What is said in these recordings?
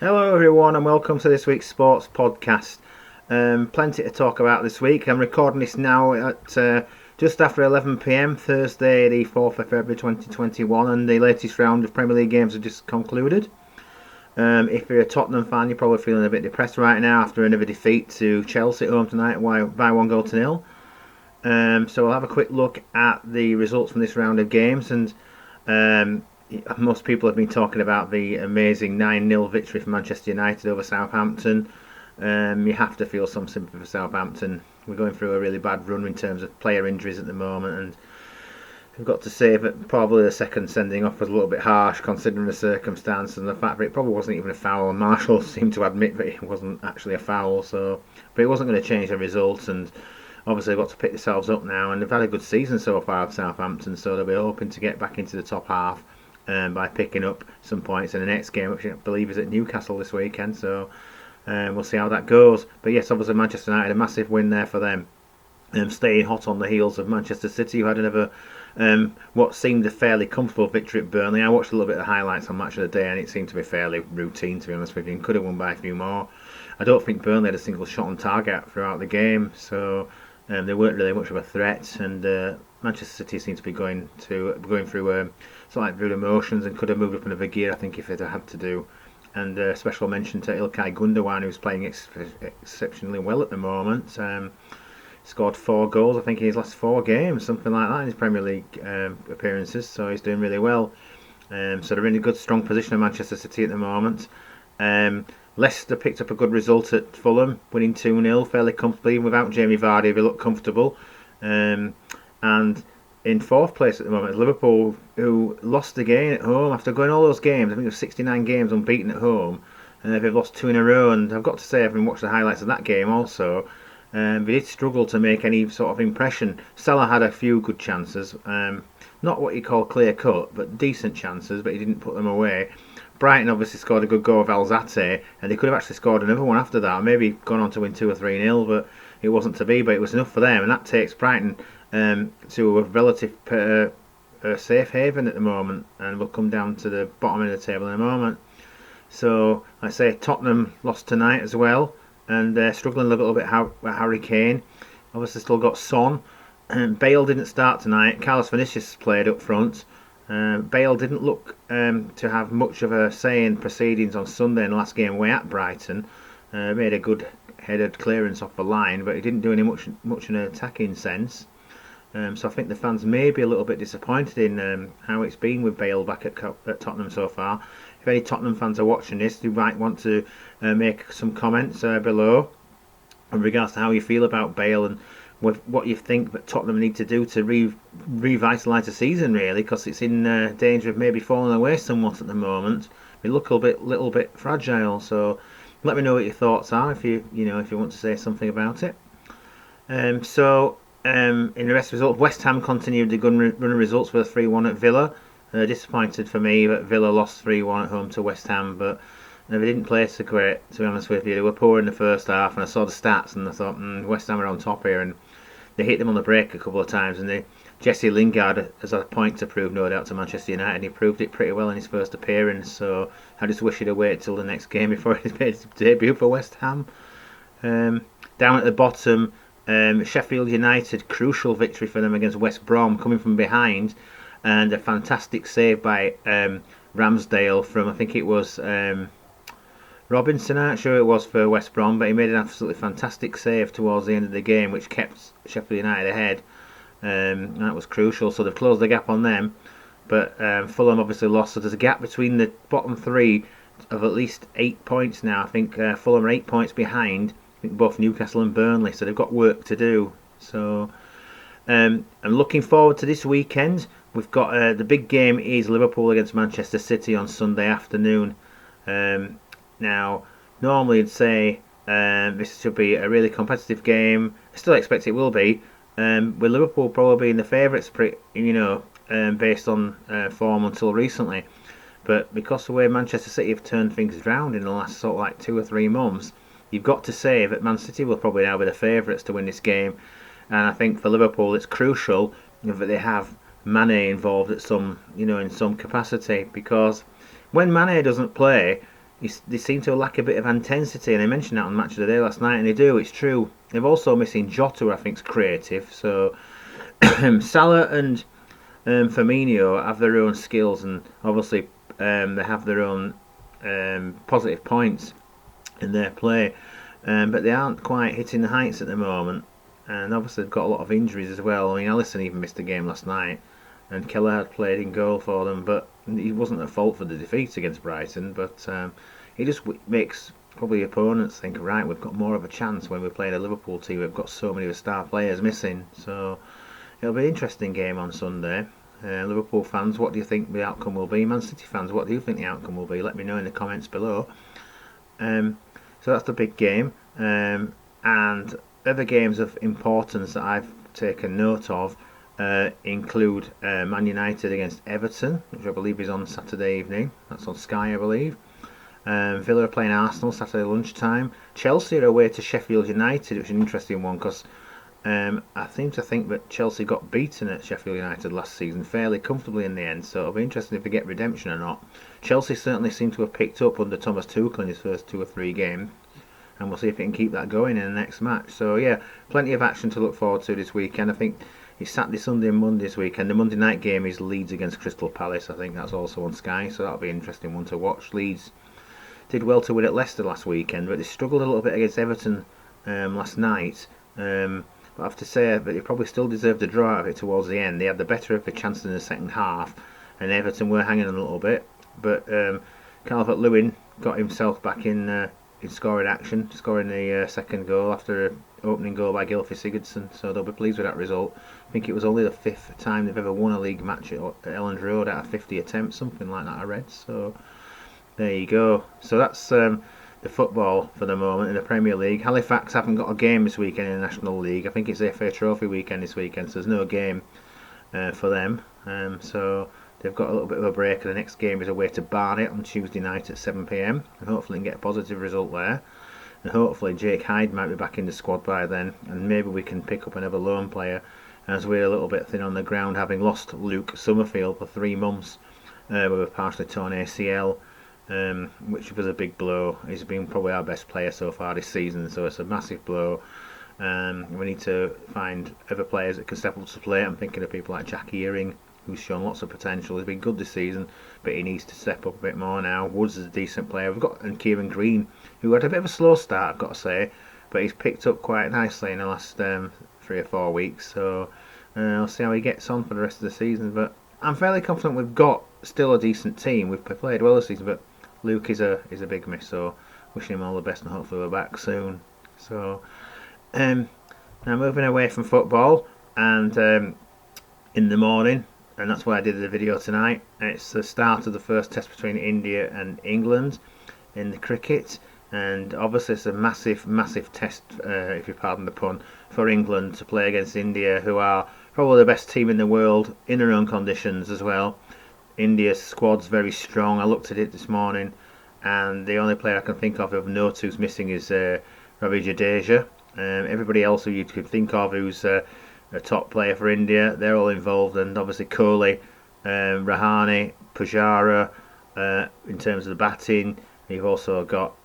Hello, everyone, and welcome to this week's sports podcast. Plenty to talk about this week. I'm recording this now at just after 11 p.m. Thursday, the 4th of February 2021, and the latest round of Premier League games have just concluded. If you're a Tottenham fan, you're probably feeling a bit depressed right now after another defeat to Chelsea at home tonight by 1-0. So we'll have a quick look at the results from this round of games, and most people have been talking about the amazing 9-0 victory for Manchester United over Southampton. You have to feel some sympathy for Southampton. We're going through a really bad run in terms of player injuries at the moment, and we've got to say that probably the second sending off was a little bit harsh considering the circumstances and the fact that it probably wasn't even a foul. Marshall seemed to admit that it wasn't actually a foul, but it wasn't going to change the result, and obviously they've got to pick themselves up now, and they've had a good season so far at Southampton, so they'll be hoping to get back into the top half by picking up some points in the next game, which I believe is at Newcastle this weekend. So we'll see how that goes. But yes, obviously Manchester United, a massive win there for them, staying hot on the heels of Manchester City, who had another what seemed a fairly comfortable victory at Burnley. I watched a little bit of the highlights on Match of the Day, and it seemed to be fairly routine, to be honest with you, and could have won by a few more. I don't think Burnley had a single shot on target throughout the game, so they weren't really much of a threat, and Manchester City seemed to be going through sort of like through emotions and could have moved up another gear, I think, if they'd had to do. And special mention to Ilkay Gundogan, who's playing exceptionally well at the moment. Scored 4 goals, I think, in his last 4 games, something like that, in his Premier League appearances, so he's doing really well. So they're in a good, strong position at Manchester City at the moment. Leicester picked up a good result at Fulham, winning 2-0 fairly comfortably. Without Jamie Vardy, they look comfortable. And in 4th place at the moment, Liverpool, who lost again at home after going all those games. I think it was 69 games unbeaten at home. They've lost 2 in a row, and I've got to say, having watched the highlights of that game also, they did struggle to make any sort of impression. Salah had a few good chances, not what you call clear cut, but decent chances, but he didn't put them away. Brighton obviously scored a good goal of Alzate, and they could have actually scored another one after that, maybe gone on to win 2 or 3-0, but it wasn't to be. But it was enough for them, and that takes Brighton to a relative safe haven at the moment, and we'll come down to the bottom of the table in a moment. So I say Tottenham lost tonight as well, and they're struggling a little bit with Harry Kane. Obviously still got Son. Bale didn't start tonight. Carlos Vinicius played up front. Bale didn't look to have much of a say in proceedings on Sunday in the last game away at Brighton. Made a good headed clearance off the line, but he didn't do any much in an attacking sense. So I think the fans may be a little bit disappointed in how it's been with Bale back at Tottenham so far. If any Tottenham fans are watching this, you might want to make some comments below in regards to how you feel about Bale and what you think that Tottenham need to do to revitalise the season, really, because it's in danger of maybe falling away somewhat at the moment. They look a little bit fragile. So let me know what your thoughts are if you want to say something about it. In the rest of the results, West Ham continued the good run of results with a 3-1 at Villa. Disappointed for me that Villa lost 3-1 at home to West Ham, but they didn't play so great, to be honest with you. They were poor in the first half, and I saw the stats and I thought, West Ham are on top here, and they hit them on the break a couple of times, and Jesse Lingard has a point to prove, no doubt, to Manchester United, and he proved it pretty well in his first appearance. So I just wish he'd have waited till the next game before he made his debut for West Ham. Down at the bottom, Sheffield United, crucial victory for them against West Brom, coming from behind, and a fantastic save by Ramsdale from, I think it was Robinson, I'm not sure it was, for West Brom, but he made an absolutely fantastic save towards the end of the game, which kept Sheffield United ahead. And that was crucial, so they've closed the gap on them. But Fulham obviously lost, so there's a gap between the bottom 3 of at least 8 points now. I think Fulham are 8 points behind, I think, both Newcastle and Burnley, so they've got work to do. So I'm looking forward to this weekend. We've got the big game is Liverpool against Manchester City on Sunday afternoon. Now, normally I'd say this should be a really competitive game. I still expect it will be. With Liverpool probably being the favourites, based on form until recently. But because of the way Manchester City have turned things around in the last sort of like 2 or 3 months, you've got to say that Man City will probably now be the favourites to win this game. And I think for Liverpool it's crucial that they have Mane involved at in some capacity, because when Mane doesn't play, they seem to lack a bit of intensity, and I mentioned that on Match of the Day last night, and they do, it's true. They're also missing Jota, who I think is creative, so Salah and Firmino have their own skills, and obviously they have their own positive points in their play, but they aren't quite hitting the heights at the moment, and obviously they've got a lot of injuries as well. I mean, Alisson even missed the game last night, and Keller had played in goal for them, but he wasn't at fault for the defeat against Brighton, but he just makes probably opponents think, right, we've got more of a chance when we're playing a Liverpool team. We've got so many of the star players missing, so it'll be an interesting game on Sunday. Liverpool fans, what do you think the outcome will be? Man City fans, what do you think the outcome will be? Let me know in the comments below. So that's the big game, and other games of importance that I've taken note of include Man United against Everton, which I believe is on Saturday evening. That's on Sky, I believe. Villa are playing Arsenal Saturday lunchtime. Chelsea are away to Sheffield United, which is an interesting one because I seem to think that Chelsea got beaten at Sheffield United last season fairly comfortably in the end, so it'll be interesting if they get redemption or not. Chelsea certainly seem to have picked up under Thomas Tuchel in his first 2 or 3 games, and we'll see if it can keep that going in the next match. So yeah, plenty of action to look forward to this weekend. I think it's Saturday, Sunday and Monday this weekend. The Monday night game is Leeds against Crystal Palace. I think that's also on Sky, so that'll be an interesting one to watch. Leeds did well to win at Leicester last weekend, but they struggled a little bit against Everton last night. But I have to say that they probably still deserved a draw out of it towards the end. They had the better of the chances in the second half, and Everton were hanging on a little bit. But Calvert-Lewin got himself back in scoring action, scoring the second goal after an opening goal by Gylfi Sigurdsson. So they'll be pleased with that result. I think it was only the 5th time they've ever won a league match at Elland Road out of 50 attempts, something like that I read. So there you go. So that's the football for the moment in the Premier League. Halifax haven't got a game this weekend in the National League. I think it's FA Trophy weekend this weekend, so there's no game for them. So they've got a little bit of a break, and the next game is away to Barnet on Tuesday night at 7 p.m. and hopefully can get a positive result there. And hopefully Jake Hyde might be back in the squad by then, and maybe we can pick up another loan player, as we're a little bit thin on the ground, having lost Luke Summerfield for 3 months with a partially torn ACL. Which was a big blow. He's been probably our best player so far this season, so it's a massive blow. We need to find other players that can step up to the plate. I'm thinking of people like Jackie Earing, who's shown lots of potential. He's been good this season, but he needs to step up a bit more now. Woods is a decent player. We've got Kieran Green, who had a bit of a slow start, I've got to say, but he's picked up quite nicely in the last 3 or 4 weeks. So I'll see how he gets on for the rest of the season. But I'm fairly confident we've got still a decent team. We've played well this season, but Luke is a big miss, so wishing him all the best and hopefully we're back soon. So now moving away from football, and in the morning, and that's why I did the video tonight, it's the start of the first test between India and England in the cricket, and obviously it's a massive test, if you pardon the pun, for England to play against India, who are probably the best team in the world in their own conditions as well. India's squad's very strong. I looked at it this morning, and the only player I can think of note who's missing is Ravi Jadeja. Everybody else who you could think of who's a top player for India, they're all involved, and obviously Kohli, Rahane, Pujara. In terms of the batting, you've also got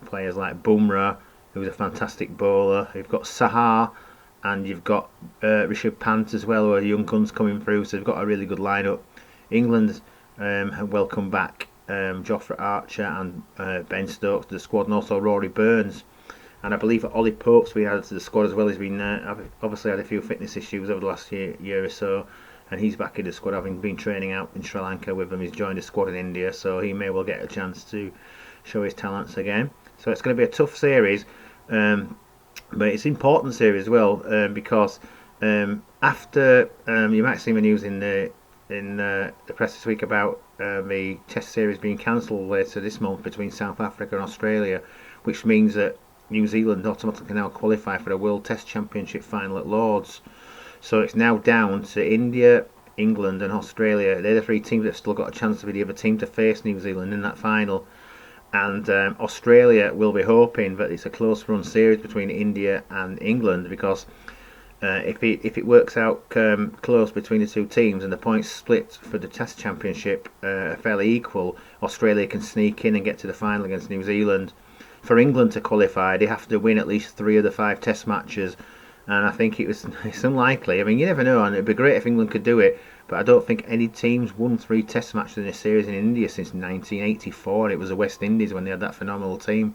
players like Bumrah, who's a fantastic bowler. You've got Sahar, and you've got Rishabh Pant as well, who are young guns coming through. So they've got a really good lineup. England have welcomed back Jofra Archer and Ben Stokes to the squad, and also Rory Burns. And I believe that Ollie Pope's been added to the squad as well. He's been obviously had a few fitness issues over the last year or so, and he's back in the squad, having been training out in Sri Lanka with them. He's joined the squad in India, so he may well get a chance to show his talents again. So it's going to be a tough series, but it's an important series as well, because after you might see the news in the press this week about the Test series being cancelled later this month between South Africa and Australia, which means that New Zealand automatically now qualify for the World Test Championship final at Lords. So it's now down to India, England and Australia. They're the 3 teams that have still got a chance to be the other team to face New Zealand in that final. And Australia will be hoping that it's a close run series between India and England, because If it works out close between the two teams and the points split for the Test Championship are fairly equal, Australia can sneak in and get to the final against New Zealand. For England to qualify, they have to win at least 3 of the 5 Test matches, and I think it's unlikely. I mean, you never know, and it'd be great if England could do it, but I don't think any team's won 3 Test matches in a series in India since 1984. It was the West Indies when they had that phenomenal team,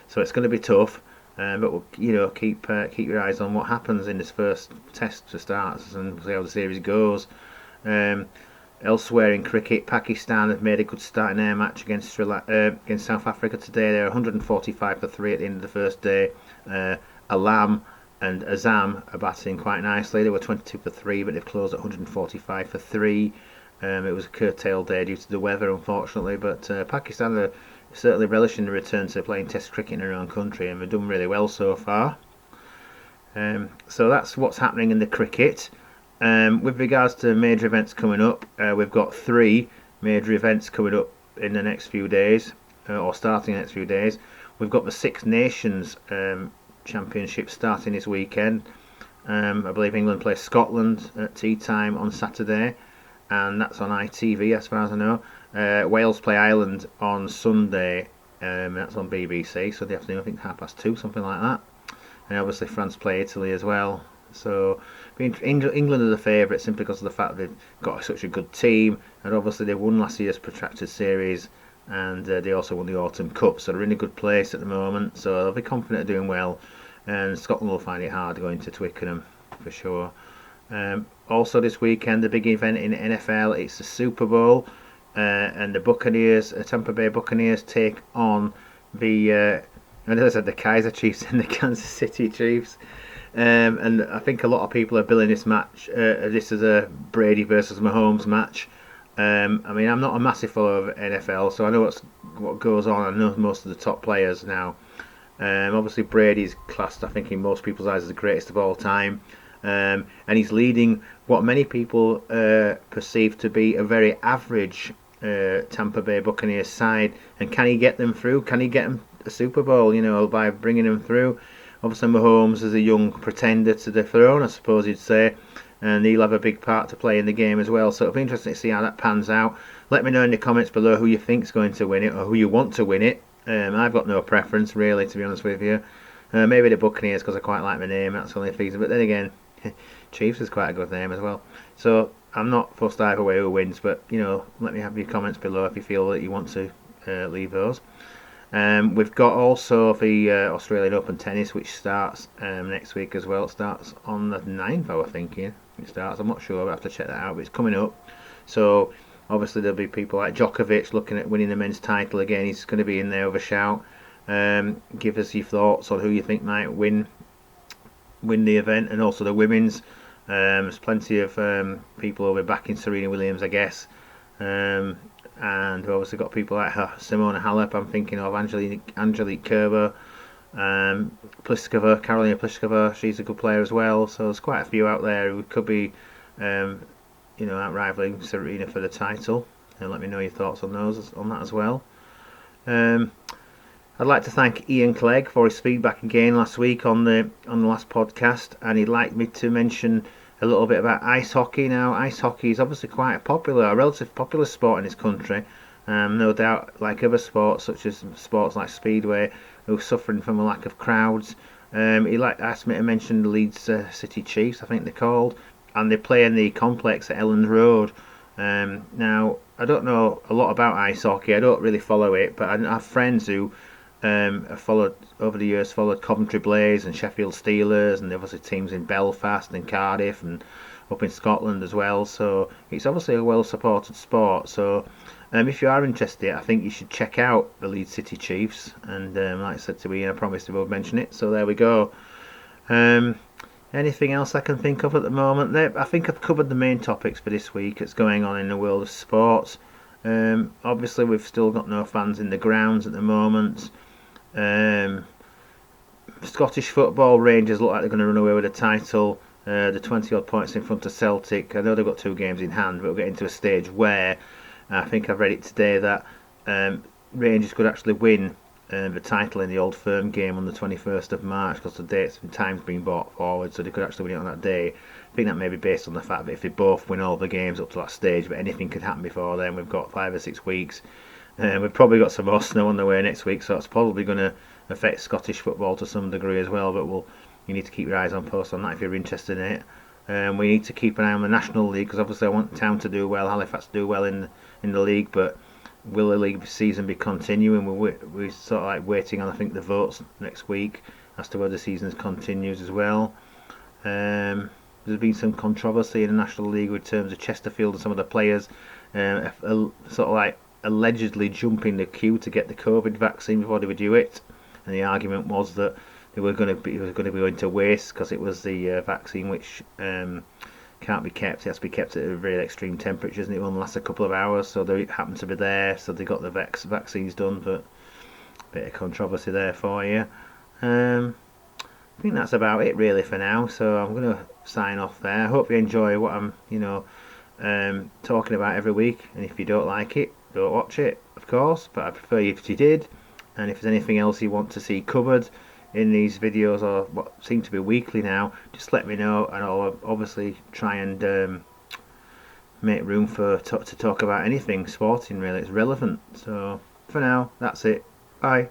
so it's going to be tough. But we'll, keep your eyes on what happens in this first Test to start and see how the series goes. Elsewhere in cricket, Pakistan have made a good start in their match against South Africa today. They're 145 for 3 at the end of the first day. Alam and Azam are batting quite nicely. They were 22 for 3, but they've closed at 145 for 3. It was a curtailed day due to the weather, unfortunately, but Pakistan are certainly relishing the return to playing Test cricket in their own country, and they've done really well so far. So that's what's happening in the cricket. With regards to major events coming up, we've got 3 major events coming up in the next few days, or starting in the next few days. We've got the Six Nations Championship starting this weekend. I believe England play Scotland at tea time on Saturday, and that's on ITV as far as I know. Wales play Ireland on Sunday, that's on BBC, so the afternoon, I think 2:30, something like that. And obviously France play Italy as well. So England are the favourites simply because of the fact they've got such a good team, and obviously they won last year's protracted series, and they also won the Autumn Cup, so they're in a good place at the moment, so they'll be confident of doing well, and Scotland will find it hard going to Twickenham for sure. Also this weekend, the big event in NFL, it's the Super Bowl, and the Buccaneers, Tampa Bay Buccaneers take on the Kaiser Chiefs and the Kansas City Chiefs. And I think a lot of people are billing this match, this as a Brady versus Mahomes match. I mean, I'm not a massive follower of NFL, so I know what goes on. I know most of the top players now. Obviously, Brady's classed, I think, in most people's eyes as the greatest of all time. And he's leading what many people perceive to be a very average Tampa Bay Buccaneers side. And can he get them through? Can he get them a Super Bowl, by bringing them through? Obviously, Mahomes is a young pretender to the throne, I suppose you'd say, and he'll have a big part to play in the game as well. So it'll be interesting to see how that pans out. Let me know in the comments below who you think's going to win it, or who you want to win it. I've got no preference, really, to be honest with you. Maybe the Buccaneers, because I quite like my name, that's the only reason. But then again, Chiefs is quite a good name as well. So I'm not fussed either way who wins, but, let me have your comments below if you feel that you want to leave those. We've got also the Australian Open Tennis, which starts next week as well. It starts on the 9th, I was thinking. It starts, I'm not sure, I have to check that out, but it's coming up. So obviously there'll be people like Djokovic looking at winning the men's title again. He's going to be in there with a shout. Give us your thoughts on who you think might win the event, and also the women's. There's plenty of people who will be backing Serena Williams, I guess. And we've obviously got people like Simona Halep, I'm thinking of, Angelique Kerber, Pliskova, Karolina Pliskova, she's a good player as well. So there's quite a few out there who could be, out rivaling Serena for the title. And let me know your thoughts on that as well. I'd like to thank Ian Clegg for his feedback again last week on the last podcast, and he'd like me to mention a little bit about ice hockey. Now, ice hockey is obviously quite a relatively popular sport in this country. No doubt, like other sports, such as sports like Speedway, who are suffering from a lack of crowds. He asked me to mention the Leeds City Chiefs, I think they're called, and they play in the complex at Elland Road. Now, I don't know a lot about ice hockey. I don't really follow it, but I have friends who have followed Coventry Blaze and Sheffield Steelers, and obviously teams in Belfast and Cardiff and up in Scotland as well. So it's obviously a well supported sport. So if you are interested, I think you should check out the Leeds City Chiefs. And like I said to Ian, I promised I would mention it. So there we go. Anything else I can think of at the moment? I think I've covered the main topics for this week that's going on in the world of sports. Obviously, we've still got no fans in the grounds at the moment. Scottish football, Rangers look like they're going to run away with the title. The 20 odd points in front of Celtic. I know they've got 2 games in hand, but we'll get into a stage where I think I've read it today that Rangers could actually win the title in the Old Firm game on the 21st of March, because the dates and time's been brought forward, so they could actually win it on that day. I think that may be based on the fact that if they both win all the games up to that stage, but anything could happen before then. We've got 5 or 6 weeks. We've probably got some more snow on the way next week, so that's probably going to affect Scottish football to some degree as well, but you need to keep your eyes on post on that if you're interested in it. We need to keep an eye on the National League, because obviously I want Town to do well, Halifax to do well in the league, but will the league season be continuing? We're sort of like waiting on, I think, the votes next week as to whether the season continues as well. There's been some controversy in the National League with terms of Chesterfield and some of the players sort of like allegedly jumping the queue to get the COVID vaccine before they would do it, and the argument was that it was going to be going to waste because it was the vaccine which can't be kept. It has to be kept at very extreme temperatures, and it only lasts a couple of hours. So they happened to be there, so they got the vaccines done. But a bit of controversy there for you. I think that's about it really for now. So I'm going to sign off there. I hope you enjoy what I'm, talking about every week. And if you don't like it, don't watch it, of course. But I prefer you if you did. And if there's anything else you want to see covered in these videos, or what seem to be weekly now, just let me know, and I'll obviously try and make room to talk about anything sporting really. It's relevant. So for now, that's it. Bye.